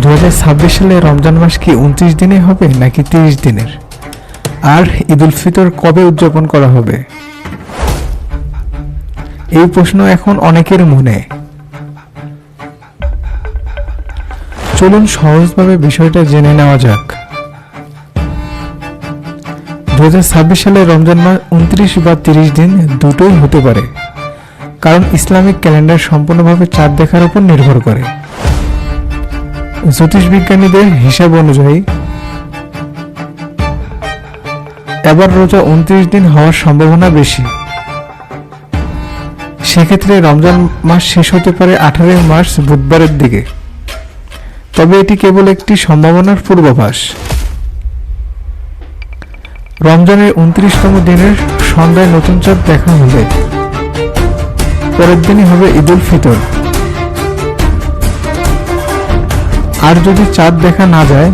2026 সালে রমজান মাস কি 29 দিনে হবে নাকি 30 দিনের? আর ঈদ উল ফিতর কবে উদযাপন করা হবে? এই প্রশ্ন এখন অনেকের মনে। চলুন সহজভাবে বিষয়টা জেনে নেওয়া যাক। 2026 সালে রমজান মাস 29 বা 30 দিন দুটোই হতে পারে, কারণ ইসলামিক ক্যালেন্ডার সম্পূর্ণভাবে চাঁদ দেখার উপর নির্ভর করে। জ্যোতিষবিজ্ঞানীদের হিসাব অনুযায়ী এবার রোজা 29 দিন হওয়ার সম্ভাবনা বেশি। সেক্ষেত্রে রমজান মাস শেষ হতে পারে 18 মার্চ বুধবারের দিকে। তবে এটি কেবল একটি সম্ভাবনার পূর্বাভাস। রমজানের 29তম দিনের সন্ধ্যায় নতুন চাঁদ দেখা হলে পরের দিনই হবে ঈদ উল ফিতর। আর যদি চাঁদ দেখা না যায়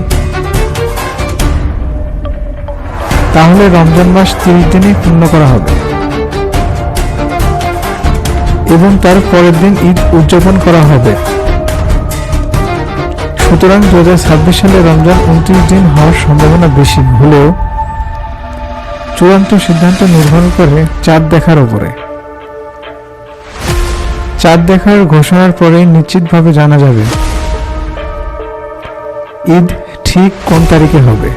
তাহলে রমজান মাস 30 দিনে পূর্ণ করা হবে এবং তার পরের দিন ঈদ উদযাপন করা হবে। সুতরাং 2026 সালে রমজান 29 দিন হওয়ার সম্ভাবনা বেশি হলেও চূড়ান্ত সিদ্ধান্ত নির্ভর করে চাঁদ দেখার উপরে। চাঁদ দেখার ঘোষণার পরেই নিশ্চিতভাবে জানা যাবে ঈদ ঠিক কোন তারিখে হবে।